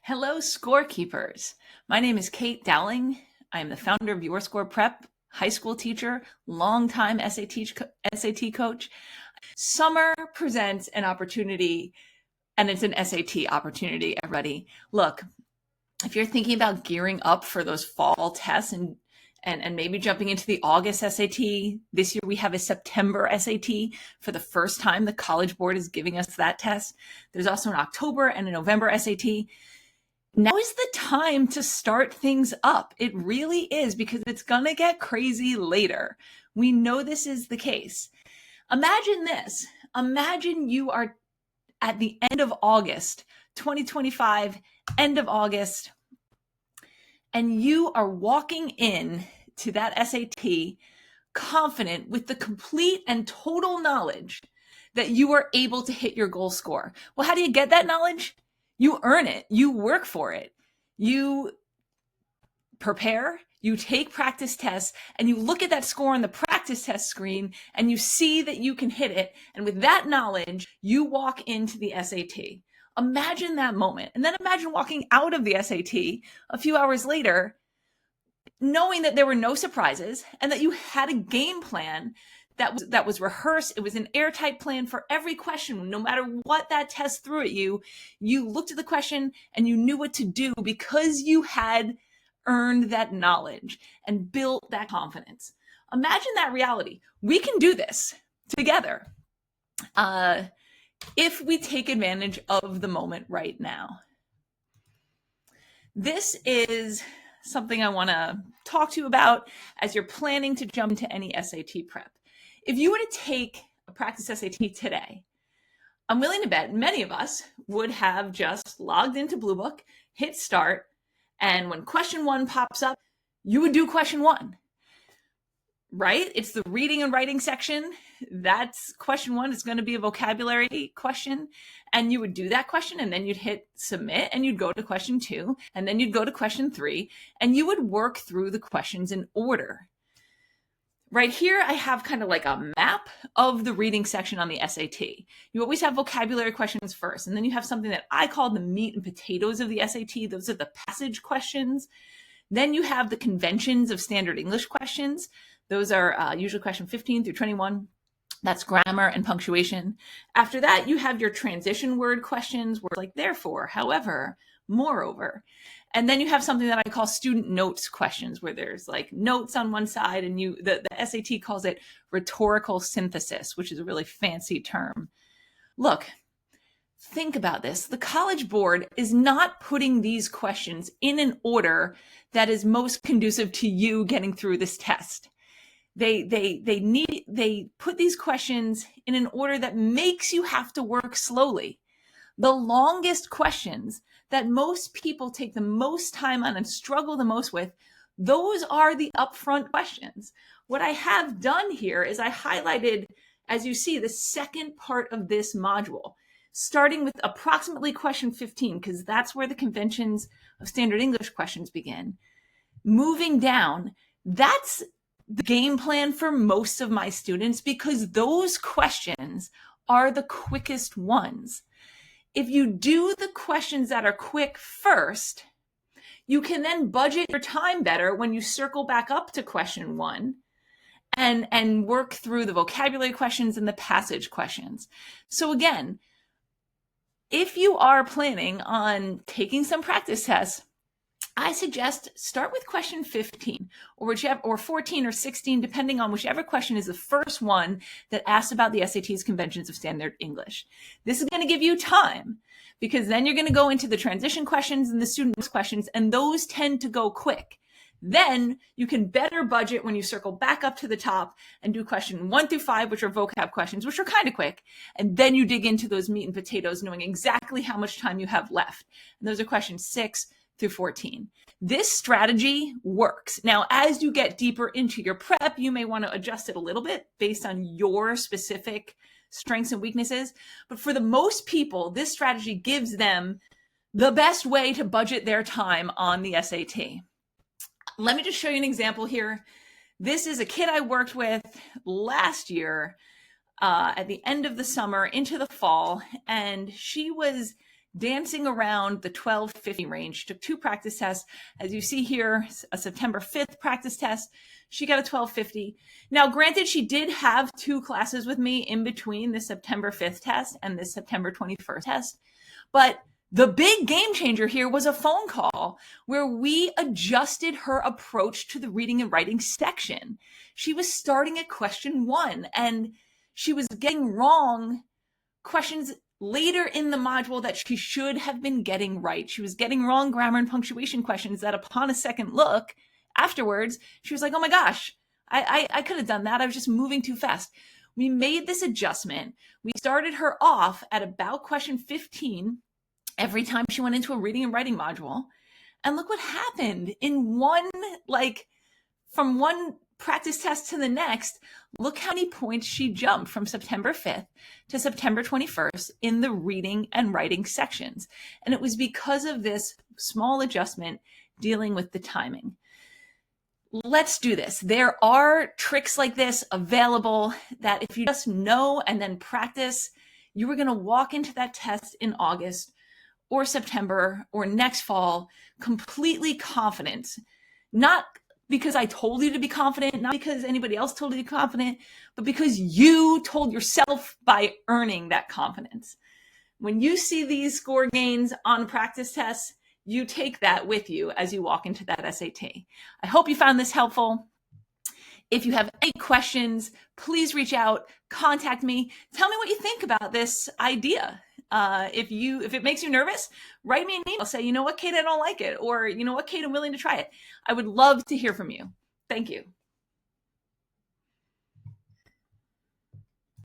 Hello, scorekeepers. My name is Kate Dowling. I am the founder of Your Score Prep, high school teacher, longtime SAT coach. Summer presents an opportunity, and it's an SAT opportunity, everybody. Look, if you're thinking about gearing up for those fall tests and maybe jumping into the August SAT, this year we have a September SAT. For the first time, the College Board is giving us that test. There's also an October and a November SAT. Now is the time to start things up. It really is, because it's going to get crazy later. We know this is the case. Imagine this. Imagine you are at the end of August, 2025, end of August, and you are walking in to that SAT confident with the complete and total knowledge that you are able to hit your goal score. Well, how do you get that knowledge? You earn it. You work for it. You prepare, you take practice tests, and you look at that score on the practice test screen, and you see that you can hit it. And with that knowledge, you walk into the SAT. Imagine that moment. And then imagine walking out of the SAT a few hours later, knowing that there were no surprises and that you had a game plan that was rehearsed. It was an airtight plan for every question. No matter what that test threw at you, you looked at the question and you knew what to do because you had earned that knowledge and built that confidence. Imagine that reality. We can do this together if we take advantage of the moment right now. This is something I want to talk to you about as you're planning to jump into any SAT prep. If you were to take a practice SAT today, I'm willing to bet many of us would have just logged into Blue Book, hit start, and when question one pops up, you would do question one, right? It's the reading and writing section. That's question one. It's going to be a vocabulary question. And you would do that question, and then you'd hit submit, and you'd go to question two, and then you'd go to question three, and you would work through the questions in order. Right here, I have kind of like a map of the reading section on the SAT. You always have vocabulary questions first, and then you have something that I call the meat and potatoes of the SAT. Those are the passage questions. Then you have the conventions of standard English questions. Those are usually question 15 through 21. That's grammar and punctuation. After that, you have your transition word questions, words like therefore, however, moreover. And then you have something that I call student notes questions, where there's like notes on one side, and the SAT calls it rhetorical synthesis, which is a really fancy term. Look, think about this. The College Board is not putting these questions in an order that is most conducive to you getting through this test. They put these questions in an order that makes you have to work slowly. The longest questions that most people take the most time on and struggle the most with, those are the upfront questions. What I have done here is I highlighted, as you see, the second part of this module, starting with approximately question 15, because that's where the conventions of standard English questions begin. Moving down, that's the game plan for most of my students, because those questions are the quickest ones. If you do the questions that are quick first, you can then budget your time better when you circle back up to question one and work through the vocabulary questions and the passage questions. So again, if you are planning on taking some practice tests, I suggest start with question 15 or 14 or 16, depending on whichever question is the first one that asks about the SAT's conventions of standard English. This is going to give you time, because then you're going to go into the transition questions and the student questions, and those tend to go quick. Then you can better budget when you circle back up to the top and do question 1 through 5, which are vocab questions, which are kind of quick. And then you dig into those meat and potatoes, knowing exactly how much time you have left. And those are questions 6 through 14. This strategy works. Now, as you get deeper into your prep, you may want to adjust it a little bit based on your specific strengths and weaknesses. But for the most people, this strategy gives them the best way to budget their time on the SAT. Let me just show you an example here. This is a kid I worked with last year at the end of the summer into the fall, and she was dancing around the 1250 range. She took 2 practice tests. As you see here, a September 5th practice test. She got a 1250. Now, granted, she did have 2 classes with me in between the September 5th test and the September 21st test. But the big game changer here was a phone call where we adjusted her approach to the reading and writing section. She was starting at question 1 and she was getting wrong questions later in the module that she should have been getting right. She was getting wrong grammar and punctuation questions that upon a second look afterwards, she was like, oh my gosh, I could have done that. I was just moving too fast. We made this adjustment. We started her off at about question 15 every time she went into a reading and writing module. And look what happened in from one practice test to the next. Look how many points she jumped from September 5th to September 21st in the reading and writing sections. And it was because of this small adjustment dealing with the timing. Let's do this. There are tricks like this available that if you just know and then practice, you are going to walk into that test in August or September or next fall completely confident. Not because I told you to be confident, not because anybody else told you to be confident, but because you told yourself by earning that confidence. When you see these score gains on practice tests, you take that with you as you walk into that SAT. I hope you found this helpful. If you have any questions, please reach out, contact me. Tell me what you think about this idea. If it makes you nervous, write me an email. Say, you know what, Kate, I don't like it. Or, you know what, Kate, I'm willing to try it. I would love to hear from you. Thank you.